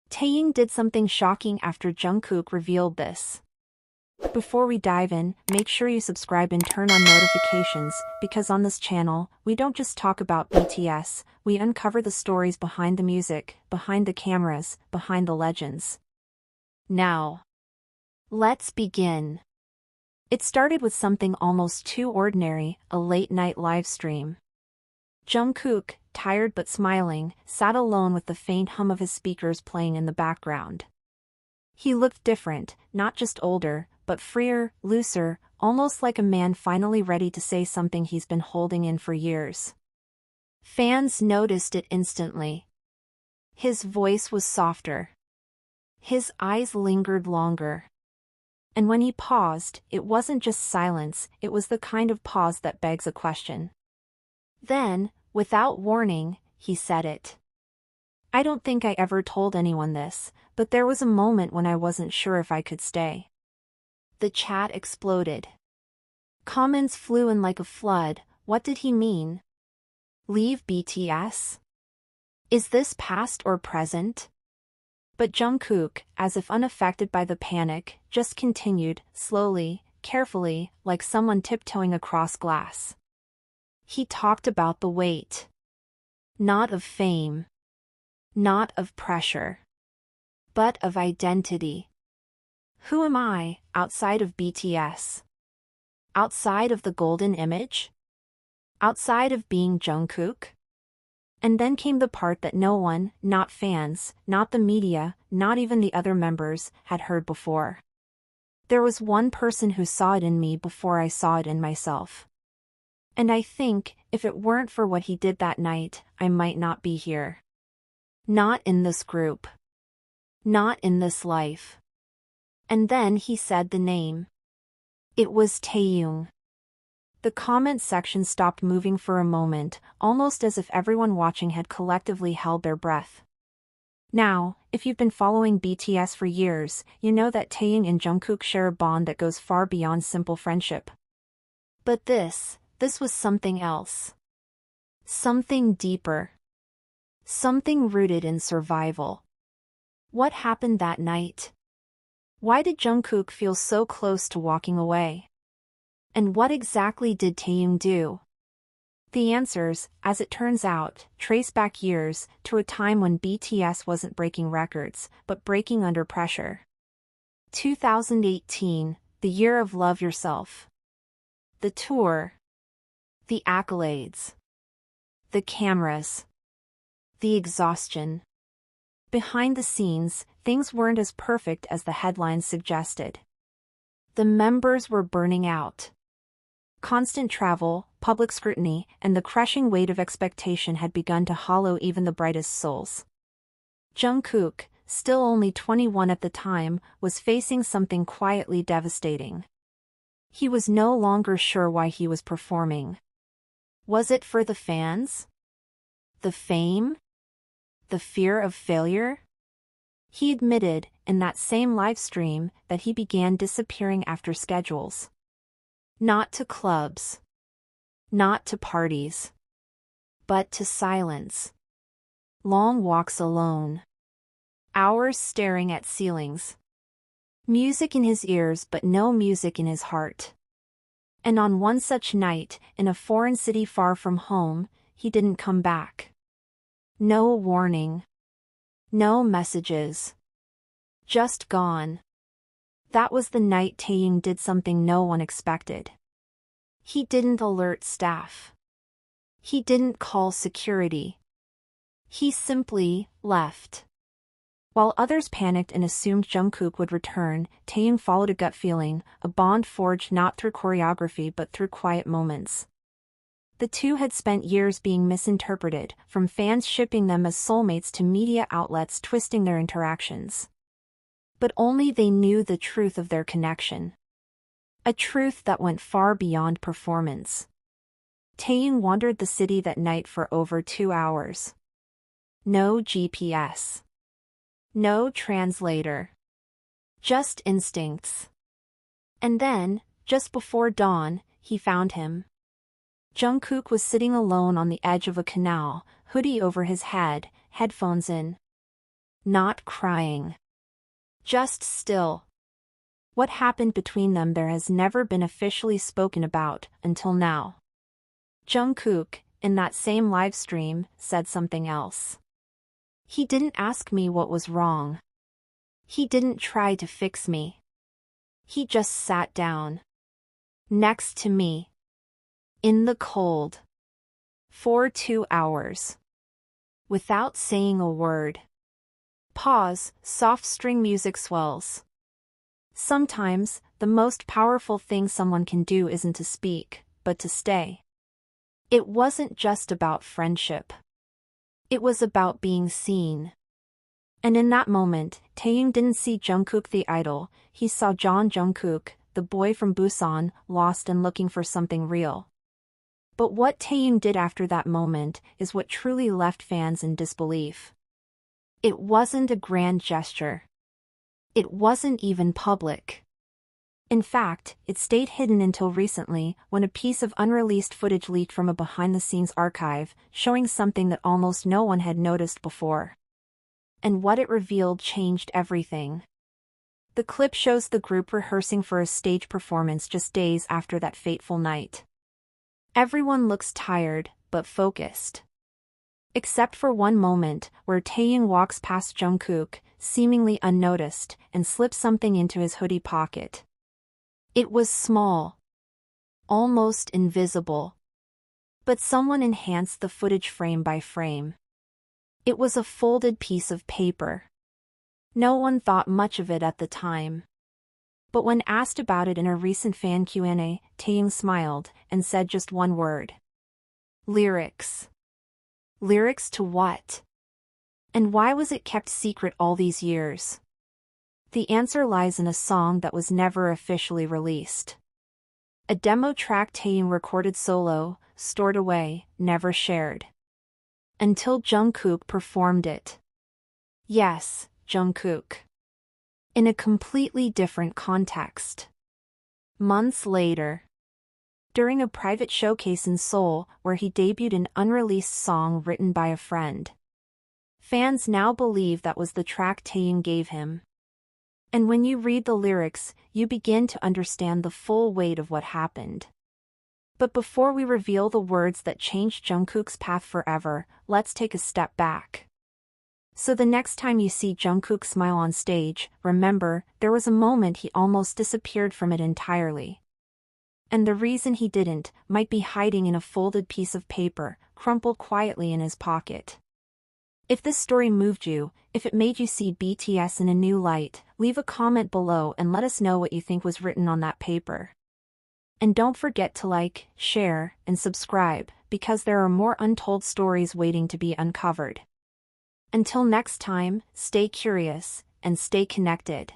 Taehyung did something shocking after Jungkook revealed this. Before we dive in, make sure you subscribe and turn on notifications, because on this channel, we don't just talk about BTS, we uncover the stories behind the music, behind the cameras, behind the legends. Now, let's begin. It started with something almost too ordinary, a late-night livestream. Jungkook, tired but smiling, sat alone with the faint hum of his speakers playing in the background. He looked different, not just older, but freer, looser, almost like a man finally ready to say something he's been holding in for years. Fans noticed it instantly. His voice was softer. His eyes lingered longer. And when he paused, it wasn't just silence, it was the kind of pause that begs a question. Then, without warning, he said it. "I don't think I ever told anyone this, but there was a moment when I wasn't sure if I could stay." The chat exploded. Comments flew in like a flood. What did he mean? Leave BTS? Is this past or present? But Jungkook, as if unaffected by the panic, just continued, slowly, carefully, like someone tiptoeing across glass. He talked about the weight. Not of fame. Not of pressure. But of identity. Who am I, outside of BTS? Outside of the golden image? Outside of being Jungkook? And then came the part that no one, not fans, not the media, not even the other members, had heard before. There was one person who saw it in me before I saw it in myself. And I think, if it weren't for what he did that night, I might not be here. Not in this group. Not in this life. And then he said the name. It was Taehyung. The comment section stopped moving for a moment, almost as if everyone watching had collectively held their breath. Now, if you've been following BTS for years, you know that Taehyung and Jungkook share a bond that goes far beyond simple friendship. But this was something else. Something deeper. Something rooted in survival. What happened that night? Why did Jungkook feel so close to walking away? And what exactly did Taehyung do? The answers, as it turns out, trace back years, to a time when BTS wasn't breaking records, but breaking under pressure. 2018, the year of Love Yourself. The tour. The accolades. The cameras. The exhaustion. Behind the scenes, things weren't as perfect as the headlines suggested. The members were burning out. Constant travel, public scrutiny, and the crushing weight of expectation had begun to hollow even the brightest souls. Jungkook, still only 21 at the time, was facing something quietly devastating. He was no longer sure why he was performing. Was it for the fans? The fame? The fear of failure? He admitted, in that same livestream, that he began disappearing after schedules. Not to clubs. Not to parties. But to silence. Long walks alone. Hours staring at ceilings. Music in his ears but no music in his heart. And on one such night, in a foreign city far from home, he didn't come back. No warning. No messages. Just gone. That was the night Taehyung did something no one expected. He didn't alert staff. He didn't call security. He simply left. While others panicked and assumed Jungkook would return, Taehyung followed a gut feeling, a bond forged not through choreography but through quiet moments. The two had spent years being misinterpreted, from fans shipping them as soulmates to media outlets twisting their interactions. But only they knew the truth of their connection. A truth that went far beyond performance. Taehyung wandered the city that night for over 2 hours. No GPS. No translator. Just instincts. And then, just before dawn, he found him. Jungkook was sitting alone on the edge of a canal, hoodie over his head, headphones in. Not crying. Just still. What happened between them there has never been officially spoken about until now. Jungkook, in that same livestream, said something else. He didn't ask me what was wrong. He didn't try to fix me. He just sat down. Next to me. In the cold. For 2 hours. Without saying a word. Pause, soft string music swells. Sometimes, the most powerful thing someone can do isn't to speak, but to stay. It wasn't just about friendship. It was about being seen. And in that moment, Taehyung didn't see Jungkook the idol, he saw Jungkook, the boy from Busan, lost and looking for something real. But what Taehyung did after that moment is what truly left fans in disbelief. It wasn't a grand gesture. It wasn't even public. In fact, it stayed hidden until recently, when a piece of unreleased footage leaked from a behind-the-scenes archive, showing something that almost no one had noticed before. And what it revealed changed everything. The clip shows the group rehearsing for a stage performance just days after that fateful night. Everyone looks tired, but focused. Except for one moment, where Taehyung walks past Jungkook, seemingly unnoticed, and slips something into his hoodie pocket. It was small. Almost invisible. But someone enhanced the footage frame by frame. It was a folded piece of paper. No one thought much of it at the time. But when asked about it in a recent fan Q&A, Taehyung smiled and said just one word. Lyrics. Lyrics to what? And why was it kept secret all these years? The answer lies in a song that was never officially released. A demo track Taehyung recorded solo, stored away, never shared. Until Jungkook performed it. Yes, Jungkook. In a completely different context. Months later. During a private showcase in Seoul, where he debuted an unreleased song written by a friend. Fans now believe that was the track Taehyung gave him. And when you read the lyrics, you begin to understand the full weight of what happened. But before we reveal the words that changed Jungkook's path forever, let's take a step back. So the next time you see Jungkook smile on stage, remember, there was a moment he almost disappeared from it entirely. And the reason he didn't might be hiding in a folded piece of paper, crumpled quietly in his pocket. If this story moved you, if it made you see BTS in a new light, leave a comment below and let us know what you think was written on that paper. And don't forget to like, share, and subscribe, because there are more untold stories waiting to be uncovered. Until next time, stay curious, and stay connected.